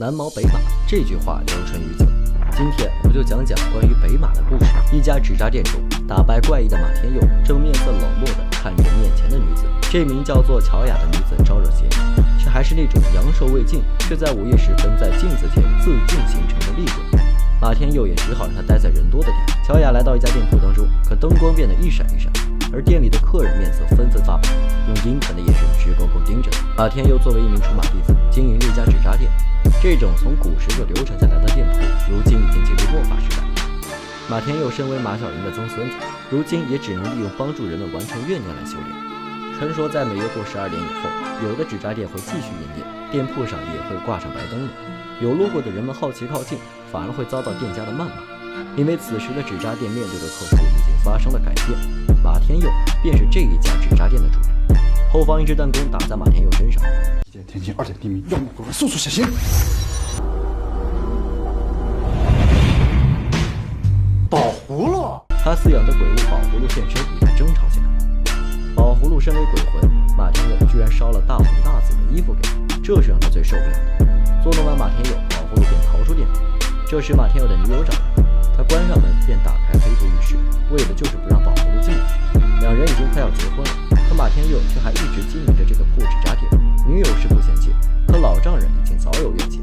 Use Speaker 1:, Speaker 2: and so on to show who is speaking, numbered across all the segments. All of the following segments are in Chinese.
Speaker 1: 南毛北马这句话流传于此。今天我就讲讲关于北马的故事。一家纸扎店中，打扮怪异的马天佑正面色冷漠地看着面前的女子。这名叫做乔雅的女子招惹嫌疑，却还是那种阳寿未尽，却在午夜时分在镜子前自尽形成的厉鬼。马天佑也只好让他待在人多的地方。乔雅来到一家店铺当中，可灯光变得一闪一闪，而店里的客人面色纷纷发白，用阴沉的眼神直勾勾盯着他。马天佑作为一名出马弟子，经营了一家纸扎店，这种从古时就流传下来的店铺，如今已经进入末法时代。马天佑身为马小玲的曾孙子，如今也只能利用帮助人们完成怨念来修炼。传说在每月过12点以后，有的纸扎店会继续营业，店铺上也会挂上白灯笼。有路过的人们好奇靠近，反而会遭到店家的谩骂，因为此时的纸扎店面对的客户已经发生了改变。马天佑便是这一家纸扎店的主人。后方一支弹弓打在马天佑身上，
Speaker 2: 一点天晴，二点地明，要么果然速速小心。宝葫芦，
Speaker 1: 他饲养的鬼物宝葫芦现身，与他争吵起来。宝葫芦身为鬼魂，马天佑居然烧了大红大紫的衣服给他，这是让他最受不了的。捉弄完马天佑，宝葫芦便逃出店铺。这时马天佑的女友找来，他关上门便打开黑布浴室，为的就是不让宝葫芦进来。两人已经快要结婚了，可马天佑却还一直经营着这个破纸扎店。女友是不嫌弃，可老丈人已经早有怨气。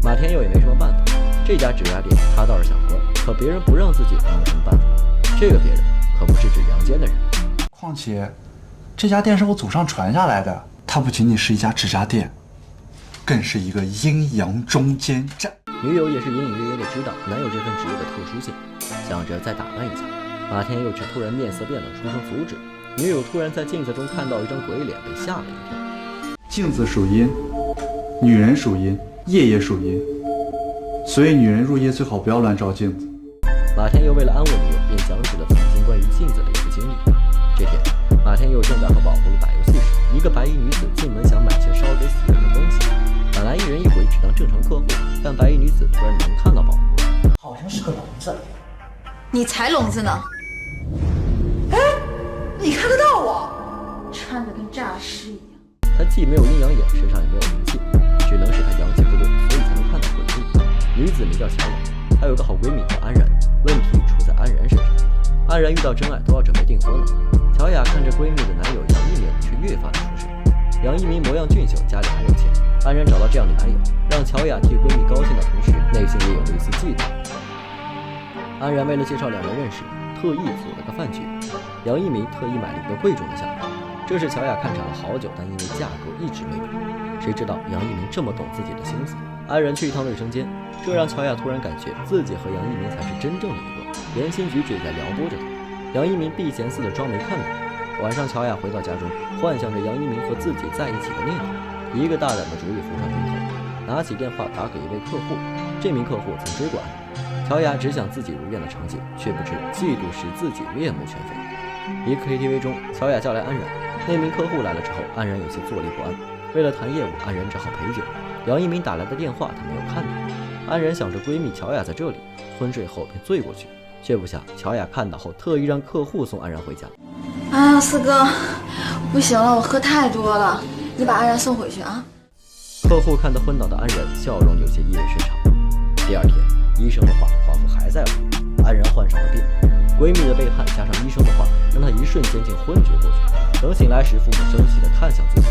Speaker 1: 马天佑也没什么办法，这家纸扎店他倒是想关，可别人不让自己，能有什么办法？这个别人可不是指阳间的人。
Speaker 2: 况且这家店是我祖上传下来的，它不仅仅是一家纸扎店，更是一个阴阳中间站。
Speaker 1: 女友也是隐隐约约的知道男友这份职业的特殊性，想着再打扮一下。马天佑却突然面色变了，出声阻止。女友突然在镜子中看到一张鬼脸，被吓了一跳。
Speaker 2: 镜子属阴，女人属阴，夜也属阴，所以女人入夜最好不要乱照镜子。
Speaker 1: 马天佑为了安慰女友，便讲起了曾经关于镜子的一个经历。这天，马天佑正在和宝葫芦打游戏时，一个白衣女子进门想买些烧给死人的东西。本来一人一鬼只当正常客户，但白衣女子突然能看到宝葫芦，
Speaker 3: 好像是个聋子。
Speaker 4: 你才聋子呢！
Speaker 3: 哎，你看得到我？穿得跟诈尸一样。
Speaker 1: 他既没有阴阳眼，身上也没有灵气，只能是他阳气不多，所以才能看到鬼物。女子名叫乔雅，她有个好闺蜜叫安然，问题出在安然身上。安然遇到真爱都要准备订婚了，乔雅看着闺蜜的男友杨一鸣却越发的出神。杨一鸣模样俊秀，家里还有钱，安然找到这样的男友，让乔雅替闺蜜高兴的同时，内心也有了一丝嫉妒。安然为了介绍两人认识，特意组了个饭局。杨一鸣特意买了一个贵重的项链，这是乔雅看上了好久，但因为价格一直没买。谁知道杨一鸣这么懂自己的心思。安然去一趟卫生间，这让乔雅突然感觉自己和杨一鸣才是真正的一对，言行举止也在撩拨着他。杨一鸣避嫌似的装没看到。晚上乔雅回到家中，幻想着杨一鸣和自己在一起的念头，一个大胆的主意浮上心头，拿起电话打给一位客户。这名客户曾追过安然，乔雅只想自己如愿的场景，却不知嫉妒使自己面目全非。一个 KTV 中，乔雅叫来安然，那名客户来了之后，安然有些坐立不安。为了谈业务，安然只好陪酒。杨一鸣打来的电话他没有看到，安然想着闺蜜乔雅在这里，昏睡后便醉过去，却不想乔雅看到后特意让客户送安然回家。
Speaker 4: 哎呀，四哥，不行了，我喝太多了，你把安然送回去啊。
Speaker 1: 客户看到昏倒的安然，笑容有些意味深长。第二天，医生的话仿佛还在耳边，安然患上了病。闺蜜的背叛加上医生的话，让她一瞬间竟昏厥过去。等醒来时，父母生气地看向自己，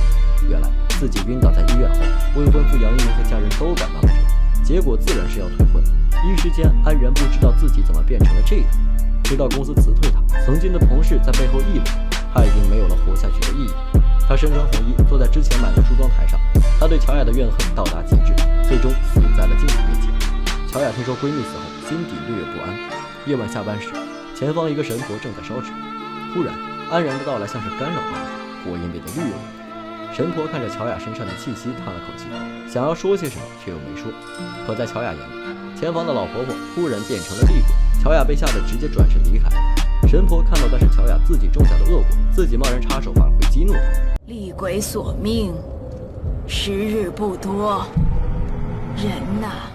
Speaker 1: 原来自己晕倒在医院后，未婚夫杨一鸣和家人都赶到了这里，结果自然是要退婚。一时间，安然不知道自己怎么变成了这样，直到公司辞退她，曾经的同事在背后议论，她已经没有了活下去的意义。她身穿红衣，坐在之前买的梳妆台上，她对乔雅的怨恨到达极致，最终死在了镜子面前。乔雅听说闺蜜死后，心底略有不安。夜晚下班时，前方一个神婆正在烧纸，突然安然的到来像是干扰到了她，火焰变得绿油油的。神婆看着乔雅身上的气息，叹了口气，想要说些什么却又没说。可在乔雅眼里，前方的老婆婆突然变成了厉鬼，乔雅被吓得直接转身离开。神婆看到的是乔雅自己种下的恶果，自己贸然插手反而会激怒她。
Speaker 4: 厉鬼索命，时日不多，人呐！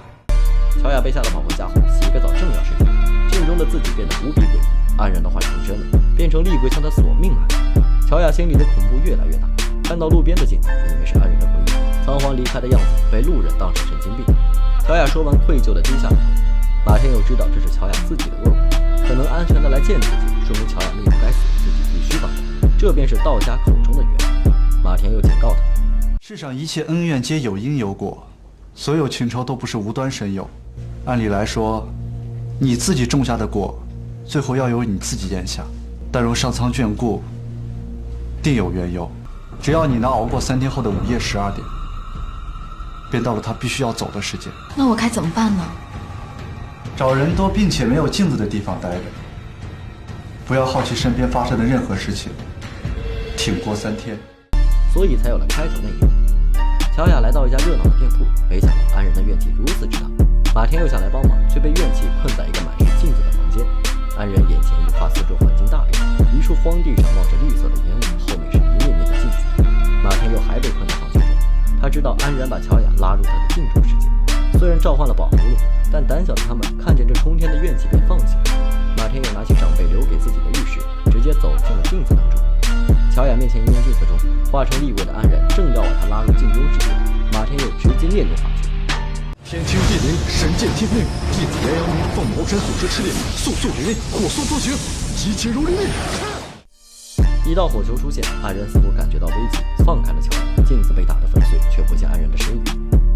Speaker 1: 乔雅被吓得跑回家后，洗个澡正要睡觉，镜中的自己变得无比诡异。安然的话成真了，变成厉鬼向她索命来了。乔雅心里的恐怖越来越大，看到路边的镜子，以为是安然的回忆，仓皇离开的样子被路人当成神经病。乔雅说完，愧疚地低下了头。马天佑知道这是乔雅自己的恶果，可能安全地来见自己，说明乔雅命不该死，自己必须帮她，这便是道家口中的缘。马天佑警告他：
Speaker 2: 世上一切恩怨皆有因有果，所有情仇都不是无端生有。按理来说，你自己种下的果，最后要由你自己咽下。但若上苍眷顾，定有缘由。只要你能熬过3天后的午夜12点，便到了他必须要走的时间。
Speaker 4: 那我该怎么办呢？
Speaker 2: 找人多并且没有镜子的地方待着，不要好奇身边发生的任何事情，挺过3天。
Speaker 1: 所以才有了开头那一幕。乔雅来到一家热闹的店铺，没想到安然的怨气如此之大。马天佑想来帮忙，却被怨气困在一个满是镜子的房间。安然眼前一化，四周环境大变，一处荒地上冒着绿色的烟雾，后面是一面面的镜子。马天佑还被困在房间中，他知道安然把乔雅拉入他的镜中世界，虽然召唤了宝葫芦，但胆小的他们看见这冲天的怨气便放弃了。马天佑拿起长辈留给自己的玉石，直接走进了镜子当中。乔雅面前一面镜子中化成厉鬼的安然正要把他拉入镜中世界，马天佑直接面露法诀：
Speaker 5: 天听地灵，神见天命，地府炎阳明，奉茅山祖师敕令，速速灵令，火速作行，急急如律令。
Speaker 1: 一道火球出现，安然似乎感觉到危机，放开了乔雅，镜子被打得粉碎，却不见安然的身影。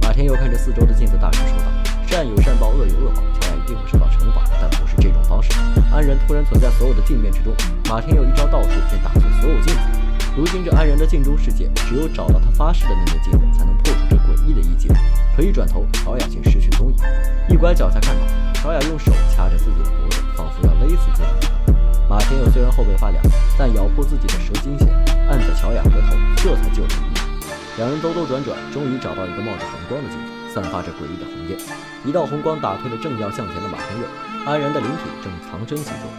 Speaker 1: 马天佑看着四周的镜子，大声说道：善有善报，恶有恶报，乔雅一定会受到惩罚，但不是这种方式。安然突然存在所有的镜面之中，马天佑一招道术便打碎所有镜子。如今这安然的镜中世界，只有找到他发誓的那面镜子，才能破除这诡异的意境。可一转头，乔雅竟失去踪影。一拐角才看到，乔雅用手掐着自己的脖子，仿佛要勒死自己一般。马天佑虽然后背发凉，但咬破自己的蛇精血，按着乔雅额头，这才救了一命。两人兜兜转转，终于找到一个冒着红光的镜子，散发着诡异的红焰。一道红光打退了正要向前的马天佑，安然的灵体正藏身其中，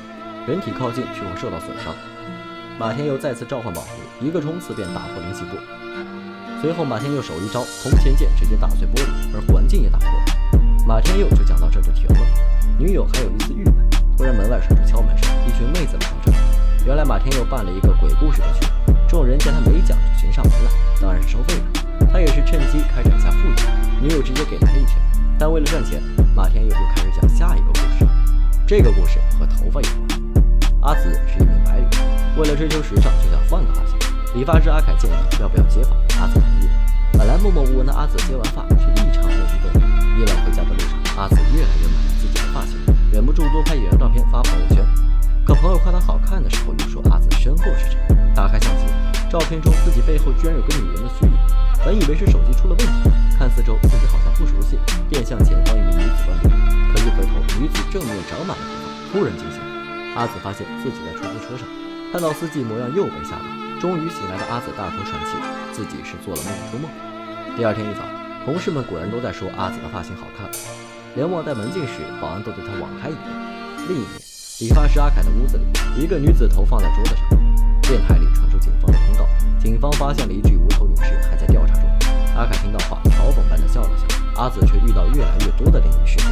Speaker 1: 人体靠近却会受到损伤。马天佑再次召唤宝葫芦，一个冲刺便打破灵气波。随后马天佑手一招，铜钱剑直接打碎玻璃，而环境也打破了。马天佑就讲到这就停了。女友还有一丝郁闷，突然门外传出敲门声，一群妹子来到这里。原来马天佑办了一个鬼故事的群，众人见他没讲就群上门来，当然是收费的。他也是趁机开展下富裕，女友直接给了他一拳。但为了赚钱，马天佑又开始讲下一个故事。这个故事和头发有关。阿紫是一名白领，为了追求时尚，就想换个发型。理发师阿凯建议要不要接发，阿紫同意了。本来默默无闻的阿紫接完发，却异常没激动。夜晚回家的路上，阿紫越来越满意自己的发型，忍不住多拍几张照片发朋友圈。可朋友夸她好看的时候，又说阿紫身后是谁？打开相机，照片中自己背后居然有个女人的虚影。本以为是手机出了问题，看四周自己好像不熟悉，便向前帮一名女子乱录。可一回头，女子正面长满了头发，突然惊醒。阿紫发现自己在出租车上，看到司机模样又被吓到。终于醒来的阿紫大口喘气，自己是做了梦出梦。第二天一早，同事们果然都在说阿紫的发型好看。连望带门进时，保安都对她网开一面。另一面，理发师阿凯的屋子里，一个女子头放在桌子上。电台里传出警方的通告，警方发现了一具无头女尸，还在调查中。阿凯听到话，嘲讽般的笑了笑。阿紫却遇到越来越多的灵异事件。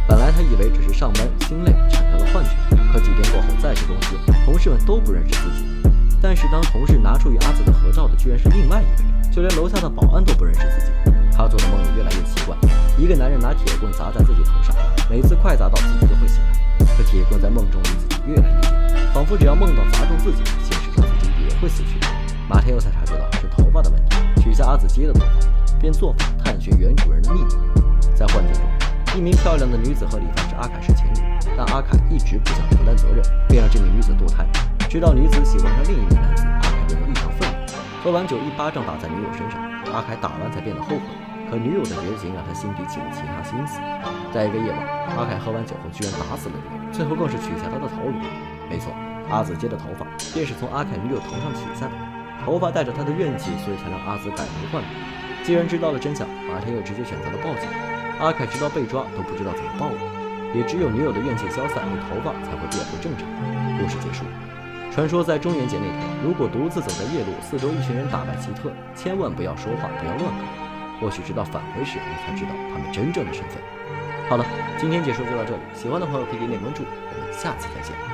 Speaker 1: 本来他以为只是上班心累产生了幻觉，可几天过后再去公司，同事们都不认识自己。但是当同事拿出与阿紫的合照的，居然是另外一个人，就连楼下的保安都不认识自己。他做的梦也越来越奇怪，一个男人拿铁棍砸在自己头上，每次快砸到自己就会醒来，可铁棍在梦中离自己越来越近，仿佛只要梦到砸中自己，现实中自己也会死去。马天佑才察觉到是头发的问题，取下阿紫接的头发，便做法探寻原主人的秘密。在幻境中，一名漂亮的女子和理发师阿凯是情侣，但阿凯一直不想承担责任，便让这名女子堕胎。直到女子喜欢上另一名男子，阿凯变得异常愤怒，喝完酒一巴掌打在女友身上。阿凯打完才变得后悔，可女友的绝情让他心底起了其他心思。在一个夜晚，阿凯喝完酒后居然打死了女友，最后更是取下她的头颅。没错，阿紫接的头发便是从阿凯女友头上取下的，头发带着她的怨气，所以才让阿紫改头换面。既然知道了真相，马天佑直接选择了报警。阿凯直到被抓都不知道怎么报了，也只有女友的怨气消散，你头发才会变回正常。故事结束。传说在中元节那天，如果独自走在夜路，四周一群人打扮奇特，千万不要说话，不要乱搞。或许直到返回时，你才知道他们真正的身份。好了，今天解说就到这里，喜欢的朋友可以点点关注，我们下次再见。